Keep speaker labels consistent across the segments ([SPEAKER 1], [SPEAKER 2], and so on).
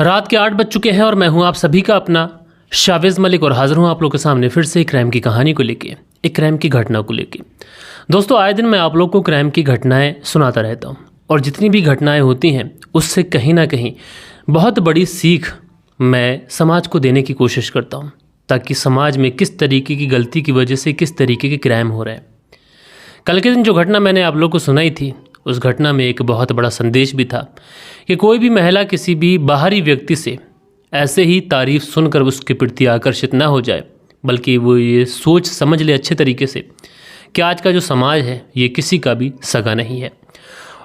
[SPEAKER 1] रात के 8 बज चुके हैं और मैं हूं आप सभी का अपना शावेज़ मलिक और हाजिर हूं आप लोगों के सामने फिर से एक क्राइम की कहानी को लेके, एक क्राइम की घटना को लेके। दोस्तों, आए दिन मैं आप लोगों को क्राइम की घटनाएं सुनाता रहता हूं और जितनी भी घटनाएं होती हैं उससे कहीं ना कहीं बहुत बड़ी सीख मैं समाज को देने की कोशिश करता हूँ, ताकि समाज में किस तरीके की गलती की वजह से किस तरीके के क्राइम हो रहे हैं। कल के दिन जो घटना मैंने आप लोगों को सुनाई थी, उस घटना में एक बहुत बड़ा संदेश भी था कि कोई भी महिला किसी भी बाहरी व्यक्ति से ऐसे ही तारीफ सुनकर उसके प्रति आकर्षित ना हो जाए, बल्कि वो ये सोच समझ ले अच्छे तरीके से कि आज का जो समाज है ये किसी का भी सगा नहीं है।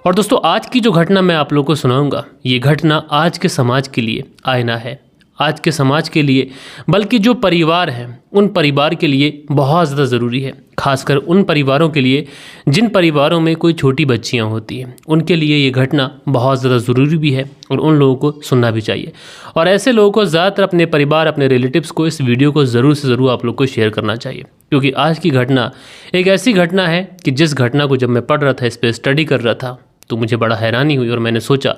[SPEAKER 1] और दोस्तों, आज की जो घटना मैं आप लोगों को सुनाऊंगा, ये घटना आज के समाज के लिए आईना है, आज के समाज के लिए, बल्कि जो परिवार हैं उन परिवार के लिए बहुत ज़्यादा ज़रूरी है। खासकर उन परिवारों के लिए जिन परिवारों में कोई छोटी बच्चियां होती हैं, उनके लिए ये घटना बहुत ज़्यादा ज़रूरी भी है और उन लोगों को सुनना भी चाहिए। और ऐसे लोगों को ज़्यादातर अपने परिवार, अपने रिलेटिव्स को इस वीडियो को ज़रूर से ज़रूर आप लोग को शेयर करना चाहिए, क्योंकि आज की घटना एक ऐसी घटना है कि जिस घटना को जब मैं पढ़ रहा था, इस पर स्टडी कर रहा था, तो मुझे बड़ा हैरानी हुई और मैंने सोचा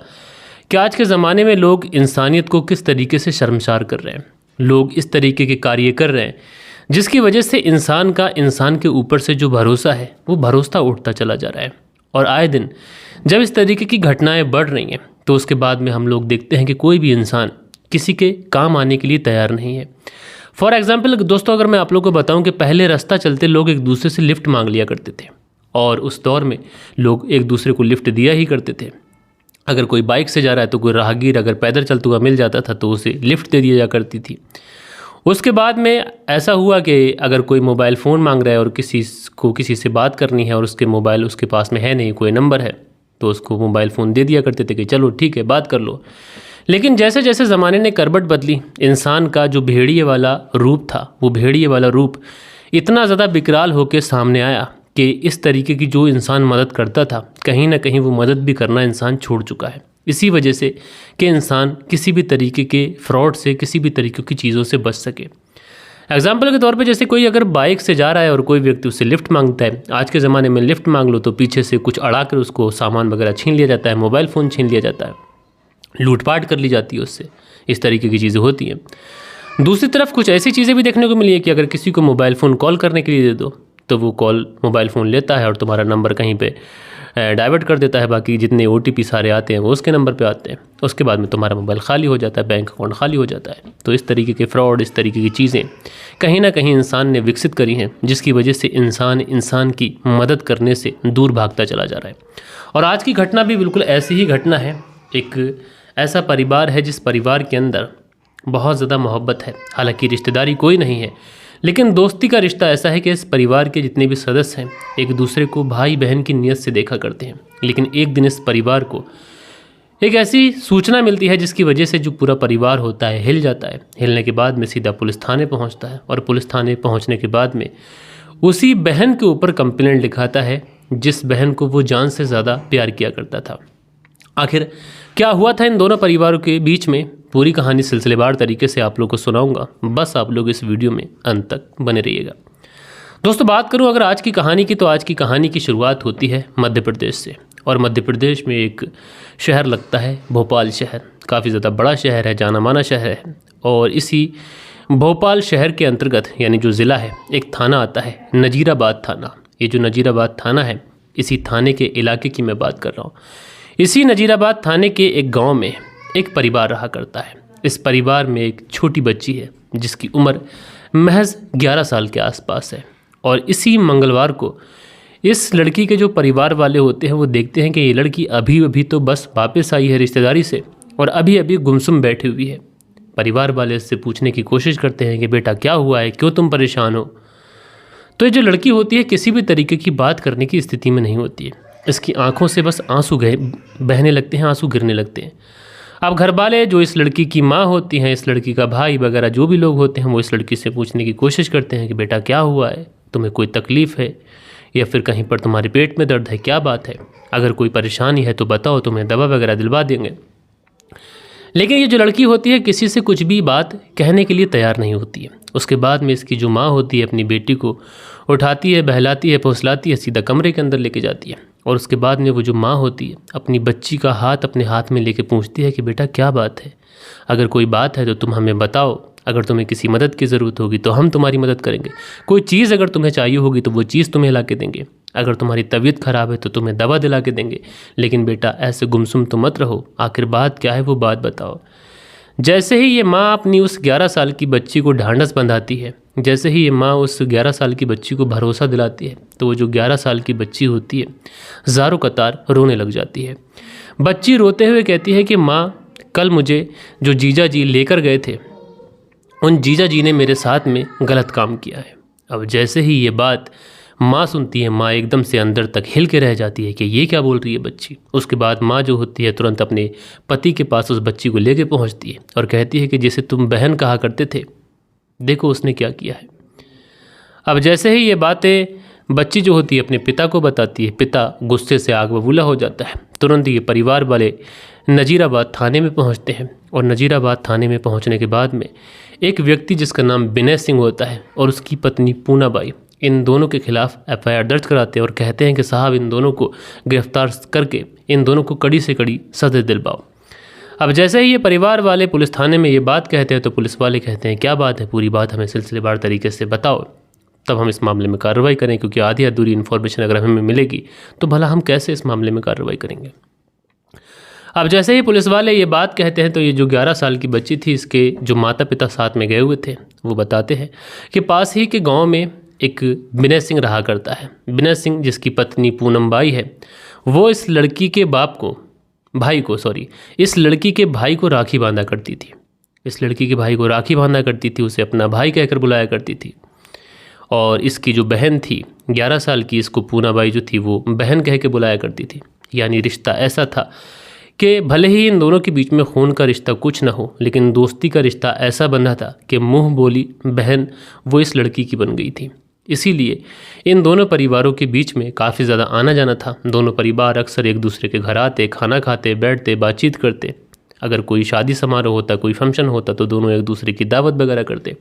[SPEAKER 1] कि आज के ज़माने में लोग इंसानियत को किस तरीके से शर्मसार कर रहे हैं। लोग इस तरीके के कार्य कर रहे हैं जिसकी वजह से इंसान के ऊपर से जो भरोसा है वो भरोसा उठता चला जा रहा है। और आए दिन जब इस तरीके की घटनाएं बढ़ रही हैं, तो उसके बाद में हम लोग देखते हैं कि कोई भी इंसान किसी के काम आने के लिए तैयार नहीं है। फॉर एग्जाम्पल दोस्तों, अगर मैं आप लोगों को बताऊं कि पहले रास्ता चलते लोग एक दूसरे से लिफ्ट मांग लिया करते थे, और उस दौर में लोग एक दूसरे को लिफ्ट दिया ही करते थे। अगर कोई बाइक से जा रहा है तो कोई राहगीर अगर पैदल चलता हुआ मिल जाता था तो उसे लिफ्ट दे दिया जा करती थी। उसके बाद में ऐसा हुआ कि अगर कोई मोबाइल फ़ोन मांग रहा है और किसी से बात करनी है और उसके मोबाइल उसके पास में है नहीं, कोई नंबर है, तो उसको मोबाइल फ़ोन दे दिया करते थे कि चलो ठीक है बात कर लो। लेकिन जैसे जैसे ज़माने ने करवट बदली, इंसान का जो भेड़िए वाला रूप था, वो भेड़िए वाला रूप इतना ज़्यादा विकराल होकर सामने आया कि इस तरीके की जो इंसान मदद करता था, कहीं ना कहीं वो मदद भी करना इंसान छोड़ चुका है। इसी वजह से कि इंसान किसी भी तरीके के फ्रॉड से, किसी भी तरीके की चीज़ों से बच सके। एग्जाम्पल के तौर पे जैसे कोई अगर बाइक से जा रहा है और कोई व्यक्ति उससे लिफ्ट मांगता है, आज के ज़माने में लिफ्ट मांग लो तो पीछे से कुछ अड़ा कर उसको सामान वगैरह छीन लिया जाता है, मोबाइल फ़ोन छीन लिया जाता है, लूटपाट कर ली जाती है उससे। इस तरीके की चीज़ें होती हैं। दूसरी तरफ कुछ ऐसी चीज़ें भी देखने को मिली है कि अगर किसी को मोबाइल फ़ोन कॉल करने के लिए दे दो तो वो कॉल मोबाइल फ़ोन लेता है और तुम्हारा नंबर कहीं पे डाइवर्ट कर देता है, बाकी जितने OTP सारे आते हैं वो उसके नंबर पे आते हैं। उसके बाद में तुम्हारा मोबाइल खाली हो जाता है, बैंक अकाउंट खाली हो जाता है। तो इस तरीके के फ्रॉड, इस तरीके की चीज़ें कहीं ना कहीं इंसान ने विकसित करी हैं, जिसकी वजह से इंसान की मदद करने से दूर भागता चला जा रहा है। और आज की घटना भी बिल्कुल ऐसी ही घटना है। एक ऐसा परिवार है जिस परिवार के अंदर बहुत ज़्यादा मोहब्बत है, हालांकि रिश्तेदारी कोई नहीं है, लेकिन दोस्ती का रिश्ता ऐसा है कि इस परिवार के जितने भी सदस्य हैं एक दूसरे को भाई बहन की नीयत से देखा करते हैं। लेकिन एक दिन इस परिवार को एक ऐसी सूचना मिलती है जिसकी वजह से जो पूरा परिवार होता है हिल जाता है। हिलने के बाद में सीधा पुलिस थाने पहुंचता है और पुलिस थाने पहुंचने के बाद में उसी बहन के ऊपर कंप्लेंट लिखाता है जिस बहन को वो जान से ज़्यादा प्यार किया करता था। आखिर क्या हुआ था इन दोनों परिवारों के बीच में, पूरी कहानी सिलसिलेवार तरीके से आप लोग को सुनाऊंगा। बस आप लोग इस वीडियो में अंत तक बने रहिएगा। दोस्तों, बात करूं अगर आज की कहानी की, तो आज की कहानी की शुरुआत होती है मध्य प्रदेश से। और मध्य प्रदेश में एक शहर लगता है भोपाल शहर। काफ़ी ज़्यादा बड़ा शहर है, जाना माना शहर है। और इसी भोपाल शहर के अंतर्गत यानी जो ज़िला है, एक थाना आता है नजीराबाद थाना। ये जो नजीराबाद थाना है, इसी थाने के इलाके की मैं बात कर रहा हूँ। इसी नजीराबाद थाने के एक गांव में एक परिवार रहा करता है। इस परिवार में एक छोटी बच्ची है जिसकी उम्र महज 11 साल के आसपास है। और इसी मंगलवार को इस लड़की के जो परिवार वाले होते हैं वो देखते हैं कि ये लड़की अभी अभी तो बस वापस आई है रिश्तेदारी से और अभी अभी गुमसुम बैठी हुई है। परिवार वाले इससे पूछने की कोशिश करते हैं कि बेटा क्या हुआ है, क्यों तुम परेशान हो। तो ये जो लड़की होती है किसी भी तरीके की बात करने की स्थिति में नहीं होती है। इसकी आंखों से बस आंसू बहने लगते हैं, आंसू गिरने लगते हैं। अब घर वाले जो इस लड़की की माँ होती हैं, इस लड़की का भाई वगैरह जो भी लोग होते हैं, वो इस लड़की से पूछने की कोशिश करते हैं कि बेटा क्या हुआ है, तुम्हें कोई तकलीफ़ है या फिर कहीं पर तुम्हारे पेट में दर्द है, क्या बात है, अगर कोई परेशानी है तो बताओ, तुम्हें दवा वगैरह दिलवा देंगे। लेकिन ये जो लड़की होती है किसी से कुछ भी बात कहने के लिए तैयार नहीं होती है। उसके बाद में इसकी जो माँ होती है अपनी बेटी को उठाती है, बहलाती है, फुसलाती है, सीधा कमरे के अंदर लेके जाती है और उसके बाद में वो जो माँ होती है अपनी बच्ची का हाथ अपने हाथ में लेके पूछती है कि बेटा क्या बात है, अगर कोई बात है तो तुम हमें बताओ, अगर तुम्हें किसी मदद की ज़रूरत होगी तो हम तुम्हारी मदद करेंगे, कोई चीज़ अगर तुम्हें चाहिए होगी तो वो चीज़ तुम्हें ला के देंगे, अगर तुम्हारी तबीयत ख़राब है तो तुम्हें दवा दिला के देंगे, लेकिन बेटा ऐसे गुमसुम तो मत रहो, आखिर बात क्या है वो बात बताओ। जैसे ही ये माँ अपनी उस 11 साल की बच्ची को ढांढस बंधाती है, जैसे ही ये माँ उस 11 साल की बच्ची को भरोसा दिलाती है, तो वो जो 11 साल की बच्ची होती है ज़ारों कतार रोने लग जाती है। बच्ची रोते हुए कहती है कि माँ, कल मुझे जो जीजा जी लेकर गए थे उन जीजा जी ने मेरे साथ में गलत काम किया है। अब जैसे ही ये बात माँ सुनती है, माँ एकदम से अंदर तक हिल के रह जाती है कि ये क्या बोल रही है बच्ची। उसके बाद माँ जो होती है तुरंत अपने पति के पास उस बच्ची को लेके पहुँचती है और कहती है कि जिसे तुम बहन कहा करते थे, देखो उसने क्या किया है। अब जैसे ही ये बातें बच्ची जो होती है अपने पिता को बताती है, पिता गुस्से से आग बबूला हो जाता है। तुरंत ये परिवार वाले नजीराबाद थाने में पहुंचते हैं और नजीराबाद थाने में पहुंचने के बाद में एक व्यक्ति जिसका नाम विनय सिंह होता है और उसकी पत्नी पूनाबाई, इन दोनों के खिलाफ FIR दर्ज कराते हैं और कहते हैं कि साहब इन दोनों को गिरफ्तार करके इन दोनों को कड़ी से कड़ी सज़ा दिलवाओ। अब जैसे ही ये परिवार वाले पुलिस थाने में ये बात कहते हैं तो पुलिस वाले कहते हैं क्या बात है, पूरी बात हमें सिलसिलेवार तरीके से बताओ, तब हम इस मामले में कार्रवाई करें, क्योंकि आधी अधूरी इन्फॉर्मेशन अगर हमें मिलेगी तो भला हम कैसे इस मामले में कार्रवाई करेंगे। अब जैसे ही पुलिस वाले ये बात कहते हैं तो ये जो 11 साल की बच्ची थी, इसके जो माता पिता साथ में गए हुए थे वो बताते हैं कि पास ही के गांव में एक विनय सिंह रहा करता है। विनय सिंह जिसकी पत्नी पूनमबाई है, वो इस लड़की के इस लड़की के भाई को राखी बांधा करती थी। इस लड़की के भाई को राखी बांधा करती थी, उसे अपना भाई कहकर बुलाया करती थी। और इसकी जो बहन थी 11 साल की, इसको पूनाबाई जो थी वो बहन कह के बुलाया करती थी। यानी रिश्ता ऐसा था कि भले ही इन दोनों के बीच में खून का रिश्ता कुछ ना हो, लेकिन दोस्ती का रिश्ता ऐसा बंधा था कि मुंह बोली बहन वो इस लड़की की बन गई थी। इसीलिए इन दोनों परिवारों के बीच में काफ़ी ज़्यादा आना जाना था। दोनों परिवार अक्सर एक दूसरे के घर आते, खाना खाते, बैठते, बातचीत करते। अगर कोई शादी समारोह होता, कोई फंक्शन होता तो दोनों एक दूसरे की दावत वगैरह करते।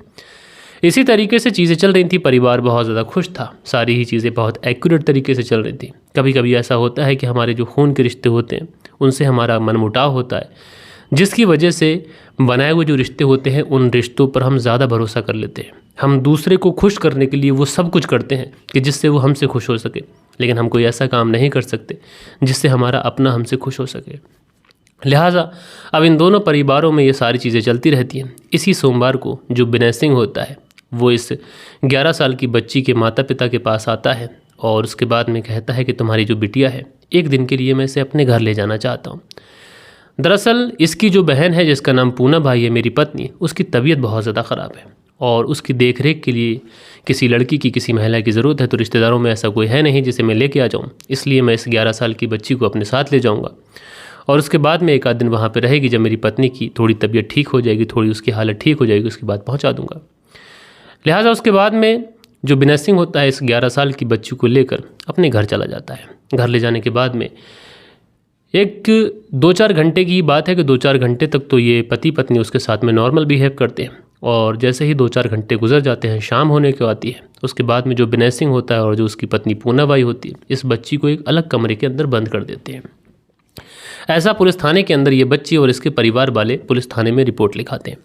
[SPEAKER 1] इसी तरीके से चीज़ें चल रही थी। परिवार बहुत ज़्यादा खुश था, सारी ही चीज़ें बहुत एक्यूरेट तरीके से चल रही थी। कभी कभी ऐसा होता है कि हमारे जो खून के रिश्ते होते हैं उनसे हमारा मनमुटाव होता है, जिसकी वजह से बनाए हुए जो रिश्ते होते हैं उन रिश्तों पर हम ज़्यादा भरोसा कर लेते हैं। हम दूसरे को खुश करने के लिए वो सब कुछ करते हैं कि जिससे वो हमसे खुश हो सके, लेकिन हम कोई ऐसा काम नहीं कर सकते जिससे हमारा अपना हमसे खुश हो सके। लिहाजा अब इन दोनों परिवारों में ये सारी चीज़ें चलती रहती हैं। इसी सोमवार को जो विनय सिंह होता है वो इस 11 साल की बच्ची के माता पिता के पास आता है और उसके बाद में कहता है कि तुम्हारी जो बिटिया है, एक दिन के लिए मैं इसे अपने घर ले जाना चाहता हूँ। दरअसल इसकी जो बहन है जिसका नाम पूनाबाई है, मेरी पत्नी, उसकी तबीयत बहुत ज़्यादा ख़राब है और उसकी देख रेख के लिए किसी लड़की की, किसी महिला की ज़रूरत है। तो रिश्तेदारों में ऐसा कोई है नहीं जिसे मैं लेके आ जाऊँ, इसलिए मैं इस 11 साल की बच्ची को अपने साथ ले जाऊँगा और उसके बाद में एक आध दिन वहाँ पर रहेगी। जब मेरी पत्नी की थोड़ी तबीयत ठीक हो जाएगी, थोड़ी उसकी हालत ठीक हो जाएगी, उसके बाद पहुँचा दूँगा। लिहाजा उसके बाद में जो विनय सिंह होता है इस 11 साल की बच्ची को लेकर अपने घर चला जाता है। घर ले जाने के बाद में एक 2-4 घंटे की बात है कि 2-4 घंटे तक तो ये पति पत्नी उसके साथ में नॉर्मल बिहेव करते हैं और जैसे ही 2-4 घंटे गुजर जाते हैं, शाम होने को आती है, उसके बाद में जो विनय सिंह होता है और जो उसकी पत्नी पूनाबाई होती है, इस बच्ची को एक अलग कमरे के अंदर बंद कर देते हैं। ऐसा पुलिस थाने के अंदर ये बच्ची और इसके परिवार वाले पुलिस थाने में रिपोर्ट लिखाते हैं।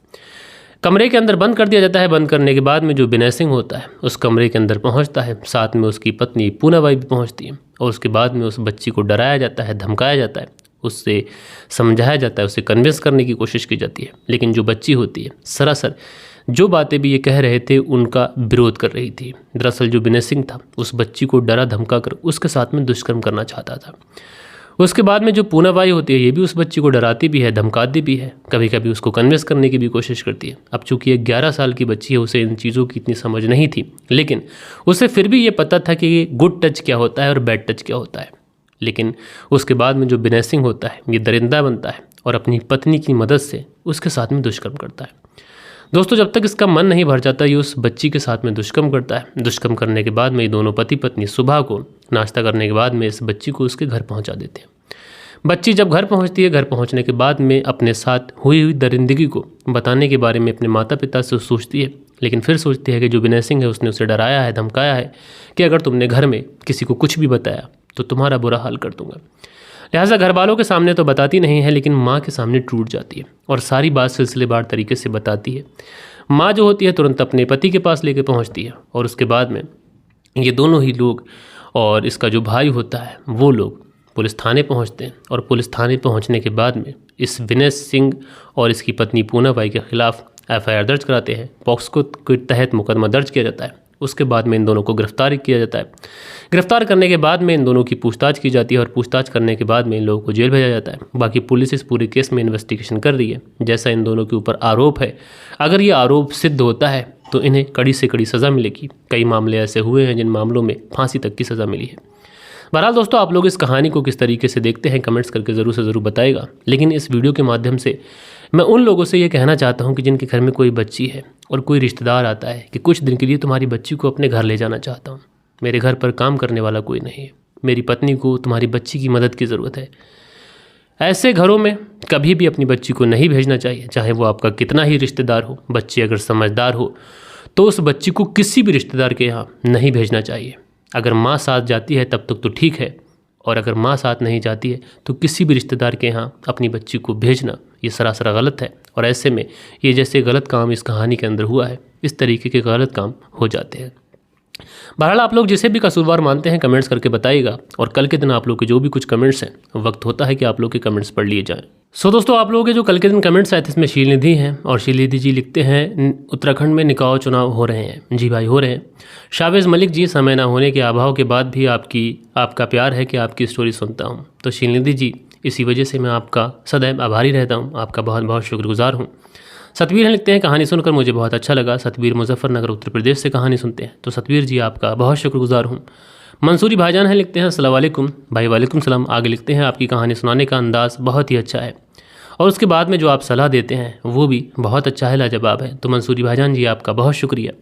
[SPEAKER 1] कमरे के अंदर बंद कर दिया जाता है। बंद करने के बाद में जो विनय सिंह होता है उस कमरे के अंदर पहुंचता है, साथ में उसकी पत्नी पूनाबाई भी पहुंचती है और उसके बाद में उस बच्ची को डराया जाता है, धमकाया जाता है, उससे समझाया जाता है, उसे कन्विंस करने की कोशिश की जाती है। लेकिन जो बच्ची होती है सरासर जो बातें भी ये कह रहे थे उनका विरोध कर रही थी। दरअसल जो विनय सिंह था उस बच्ची को डरा धमका कर उसके साथ में दुष्कर्म करना चाहता था। उसके बाद में जो पूनाबाई होती है ये भी उस बच्ची को डराती भी है, धमकाती भी है, कभी कभी उसको कन्विंस करने की भी कोशिश करती है। अब चूंकि ये 11 साल की बच्ची है, उसे इन चीज़ों की इतनी समझ नहीं थी, लेकिन उसे फिर भी ये पता था कि गुड टच क्या होता है और बैड टच क्या होता है। लेकिन उसके बाद में जो विनय सिंह होता है ये दरिंदा बनता है और अपनी पत्नी की मदद से उसके साथ में दुष्कर्म करता है। दोस्तों, जब तक इसका मन नहीं भर जाता ये उस बच्ची के साथ में दुष्कर्म करता है। दुष्कर्म करने के बाद में ये दोनों पति पत्नी सुबह को नाश्ता करने के बाद में इस बच्ची को उसके घर पहुंचा देते हैं। बच्ची जब घर पहुंचती है, घर पहुंचने के बाद में अपने साथ हुई दरिंदगी को बताने के बारे में अपने माता पिता से सोचती है, लेकिन फिर सोचती है कि जो विनय सिंह है उसने उसे डराया है, धमकाया है कि अगर तुमने घर में किसी को कुछ भी बताया तो तुम्हारा बुरा हाल कर दूंगा। लिहाजा घर वालों के सामने तो बताती नहीं है, लेकिन माँ के सामने टूट जाती है और सारी बात सिलसिलेवार तरीके से बताती है। माँ जो होती है तुरंत अपने पति के पास लेके पहुँचती है और उसके बाद में ये दोनों ही लोग और इसका जो भाई होता है वो लोग पुलिस थाने पहुंचते हैं। और पुलिस थाने पहुंचने के बाद में इस विनय सिंह और इसकी पत्नी पूना बाई के खिलाफ एफआईआर दर्ज कराते हैं। पॉक्सो के तहत मुकदमा दर्ज किया जाता है। उसके बाद में इन दोनों को गिरफ्तार किया जाता है। गिरफ्तार करने के बाद में इन दोनों की पूछताछ की जाती है और पूछताछ करने के बाद में इन लोगों को जेल भेजा जाता है। बाकी पुलिस इस पूरे केस में इन्वेस्टिगेशन कर रही है। जैसा इन दोनों के ऊपर आरोप है, अगर ये आरोप सिद्ध होता है तो इन्हें कड़ी से कड़ी सज़ा मिलेगी। कई मामले ऐसे हुए हैं जिन मामलों में फांसी तक की सज़ा मिली है। बहरहाल दोस्तों, आप लोग इस कहानी को किस तरीके से देखते हैं कमेंट्स करके ज़रूर से ज़रूर बताएगा। लेकिन इस वीडियो के माध्यम से मैं उन लोगों से ये कहना चाहता हूँ कि जिनके घर में कोई बच्ची है और कोई रिश्तेदार आता है कि कुछ दिन के लिए तुम्हारी बच्ची को अपने घर ले जाना चाहता हूँ, मेरे घर पर काम करने वाला कोई नहीं है, मेरी पत्नी को तुम्हारी बच्ची की मदद की ज़रूरत है। ऐसे घरों में कभी भी अपनी बच्ची को नहीं भेजना चाहिए, चाहे वो आपका कितना ही रिश्तेदार हो। बच्ची अगर समझदार हो तो उस बच्ची को किसी भी रिश्तेदार के यहाँ नहीं भेजना चाहिए। अगर माँ साथ जाती है तब तक तो ठीक है, और अगर माँ साथ नहीं जाती है तो किसी भी रिश्तेदार के यहाँ अपनी बच्ची को भेजना ये सरासर गलत है। और ऐसे में ये जैसे गलत काम इस कहानी के अंदर हुआ है, इस तरीके के गलत काम हो जाते हैं। बहरहाल आप लोग जिसे भी कसूरवार मानते हैं कमेंट्स करके बताइएगा। और कल के दिन आप लोग के जो भी कुछ कमेंट्स हैं, वक्त होता है कि आप लोग के कमेंट्स पढ़ लिए जाएं। सो दोस्तों, आप लोगों के जो कल के दिन कमेंट्स आए थे इसमें शीलनिधि हैं और शीलनिधि जी लिखते हैं उत्तराखंड में निकाह चुनाव हो रहे हैं। जी भाई, हो रहे हैं। शावेज़ मलिक जी, समय ना होने के अभाव के बाद भी आपका प्यार है कि आपकी स्टोरी सुनता हूँ। तो शीलनिधि जी, इसी वजह से मैं आपका सदैव आभारी रहता हूँ, आपका बहुत बहुत शुक्रगुजार हूँ। सतवीर लिखते हैं कहानी सुनकर मुझे बहुत अच्छा लगा। सतवीर मुजफ्फरनगर उत्तर प्रदेश से कहानी सुनते हैं। तो सतवीर जी, आपका बहुत शुक्रगुजार हूँ। मंसूरी भाईजान है लिखते हैं अस्सलाम वालेकुम भाई। वालेकुम सलाम। आगे लिखते हैं आपकी कहानी सुनाने का अंदाज़ बहुत ही अच्छा है और उसके बाद में जो आप सलाह देते हैं वो भी बहुत अच्छा है, लाजवाब है। तो मंसूरी भाईजान जी, आपका बहुत शुक्रिया।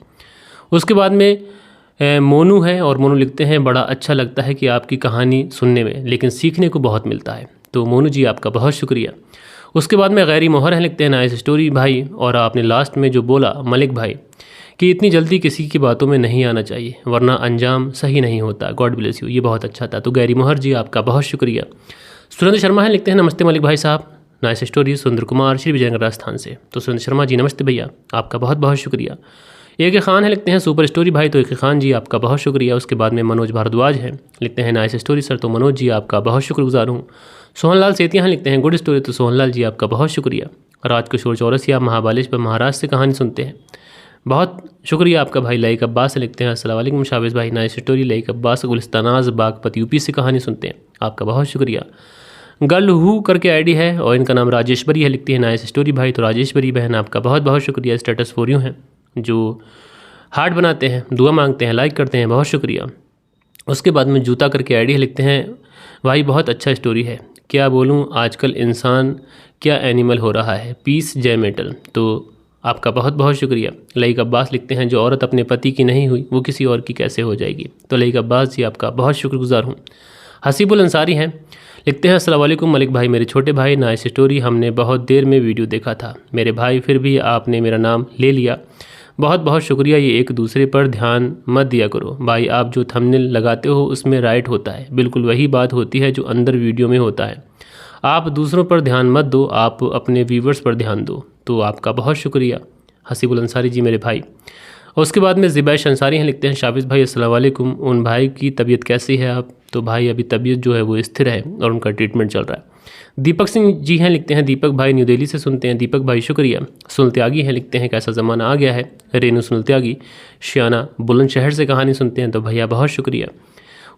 [SPEAKER 1] उसके बाद में मोनू है और मोनू लिखते हैं बड़ा अच्छा लगता है कि आपकी कहानी सुनने में, लेकिन सीखने को बहुत मिलता है। तो मोनू जी, आपका बहुत शुक्रिया। उसके बाद में गैरी मोहर है लिखते हैं नाइस स्टोरी भाई। और आपने लास्ट में जो बोला मलिक भाई कि इतनी जल्दी किसी की बातों में नहीं आना चाहिए वरना अंजाम सही नहीं होता। गॉड ब्लेस यू, ये बहुत अच्छा था। तो गैरी मोहर जी, आपका बहुत शुक्रिया। सुरेंद्र शर्मा है लिखते हैं नमस्ते मलिक भाई साहब, नाइस स्टोरी। सुंदर कुमार, श्री विजयनगर राजस्थान से। तो सुरेंद्र शर्मा जी, नमस्ते भैया, आपका बहुत बहुत शुक्रिया। ए के खान है लिखते हैं सुपर स्टोरी भाई। तो ए के खान जी, आपका बहुत शुक्रिया। उसके बाद में मनोज भारद्वाज है लिखते हैं नाइस स्टोरी सर। तो मनोज जी, आपका बहुत शुक्रगुजार हूँ। सोहनलाल सेतिया हैं लिखते हैं गुड स्टोरी। तो सोहनलाल जी, आपका बहुत शुक्रिया। राजकिशोर चौरसिया महाबालेश्वर महाराष्ट्र से कहानी सुनते हैं, बहुत शुक्रिया आपका भाई। लाइक अब्बास से लिखते हैं अस्सलाम वालेकुम शावेज़ भाई, नाइस स्टोरी। लाइक अब्बास गुलिस्तानाज बागपत यूपी से कहानी सुनते हैं, आपका बहुत शुक्रिया। गर्ल हु करके आईडी है और इनका नाम राजेश्वरी है, लिखती है नाइस स्टोरी भाई। तो राजेश्वरी बहन, आपका बहुत बहुत शुक्रिया। स्टेटस फॉर यू हैं जो हार्ट बनाते हैं, दुआ मांगते हैं, लाइक करते हैं, बहुत शुक्रिया। उसके बाद में जूता करके आईडी है, लिखते हैं भाई बहुत अच्छा स्टोरी है, क्या बोलूँ आजकल इंसान क्या एनिमल हो रहा है, पीस जय मेटल। तो आपका बहुत बहुत शुक्रिया। लाइक अब्बास लिखते हैं जो औरत अपने पति की नहीं हुई वो किसी और की कैसे हो जाएगी। तो लाइक अब्बास जी, आपका बहुत शुक्रगुजार हूँ। हसीबुल अंसारी हैं लिखते हैं अस्सलाम वालेकुम मलिक भाई, मेरे छोटे भाई, नाइस स्टोरी। हमने बहुत देर में वीडियो देखा था मेरे भाई, फिर भी आपने मेरा नाम ले लिया, बहुत बहुत शुक्रिया। ये एक दूसरे पर ध्यान मत दिया करो भाई, आप जो थंबनेल लगाते हो उसमें राइट होता है, बिल्कुल वही बात होती है जो अंदर वीडियो में होता है। आप दूसरों पर ध्यान मत दो, आप अपने व्यूवर्स पर ध्यान दो। तो आपका बहुत शुक्रिया हसीबुल अंसारी जी, मेरे भाई। और उसके बाद में ज़िबैश अंसारी हैं लिखते हैं शाविज़ भाई अस्सलाम वालेकुम, उन भाई की तबीयत कैसी है आप। तो भाई अभी तबीयत जो है वो स्थिर है और उनका ट्रीटमेंट चल रहा है। दीपक सिंह जी हैं लिखते हैं दीपक भाई, न्यू दिल्ली से सुनते हैं, दीपक भाई शुक्रिया। सुनील त्यागी हैं लिखते हैं कैसा ज़माना आ गया है, रेनू सुनील त्यागी शियाना बुलंदशहर से कहानी सुनते हैं। तो भैया बहुत शुक्रिया।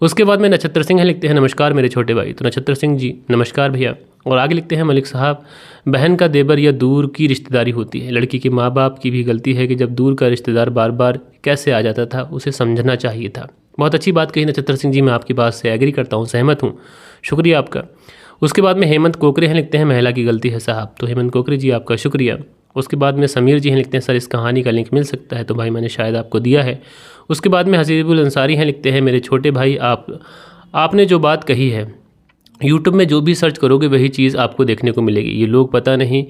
[SPEAKER 1] उसके बाद में नक्षत्र सिंह हैं लिखते हैं नमस्कार मेरे छोटे भाई। तो नक्षत्र सिंह जी नमस्कार भैया। और आगे लिखते हैं मलिक साहब, बहन का देवर या दूर की रिश्तेदारी होती है, लड़की के माँ बाप की भी गलती है कि जब दूर का रिश्तेदार बार बार कैसे आ जाता था, उसे समझना चाहिए था। बहुत अच्छी बात कही नक्षत्र सिंह जी, मैं आपकी बात से एग्री करता हूँ, सहमत हूँ, शुक्रिया आपका। उसके बाद में हेमंत कोकरे हैं लिखते हैं महिला की गलती है साहब। तो हेमंत कोकरे जी आपका शुक्रिया। उसके बाद में समीर जी हैं लिखते हैं सर इस कहानी का लिंक मिल सकता है। तो भाई मैंने शायद आपको दिया है। उसके बाद में हसीबुल अंसारी हैं लिखते हैं मेरे छोटे भाई, आपने जो बात कही है यूट्यूब में जो भी सर्च करोगे वही चीज़ आपको देखने को मिलेगी। ये लोग पता नहीं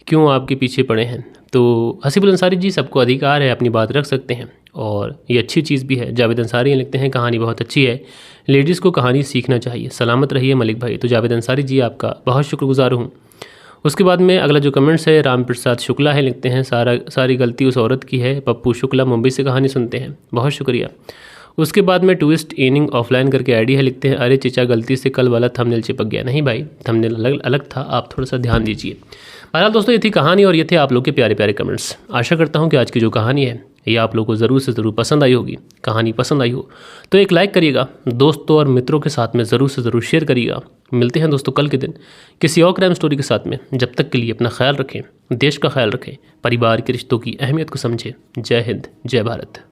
[SPEAKER 1] क्यों आपके पीछे पड़े हैं। तो हसीबुल अंसारी जी, सबको अधिकार है, अपनी बात रख सकते हैं और ये अच्छी चीज़ भी है। जावेद अंसारी लिखते हैं कहानी बहुत अच्छी है, लेडीज़ को कहानी सीखना चाहिए। सलामत रहिए मलिक भाई। तो जावेद अंसारी जी, आपका बहुत शुक्रगुजार हूँ। उसके बाद में अगला जो कमेंट्स है राम प्रसाद शुक्ला है, लिखते हैं सारी गलती उस औरत की है। पप्पू शुक्ला मुंबई से कहानी सुनते हैं, बहुत शुक्रिया। उसके बाद में ट्विस्ट इनिंग ऑफलाइन करके आईडी है, लिखते हैं अरे चिचा गलती से कल वाला थंबनेल चिपक गया। नहीं भाई, थंबनेल अलग अलग था, आप थोड़ा सा ध्यान दीजिए। बहरहाल दोस्तों, ये थी कहानी और ये थे आप लोग के प्यारे प्यारे कमेंट्स। आशा करता हूँ कि आज की जो कहानी है ये आप लोगों को ज़रूर से ज़रूर पसंद आई होगी। कहानी पसंद आई हो तो एक लाइक करिएगा, दोस्तों और मित्रों के साथ में ज़रूर से ज़रूर शेयर करिएगा। मिलते हैं दोस्तों कल के दिन किसी और क्राइम स्टोरी के साथ में। जब तक के लिए अपना ख्याल रखें, देश का ख्याल रखें, परिवार के रिश्तों की अहमियत को समझें। जय हिंद, जय भारत।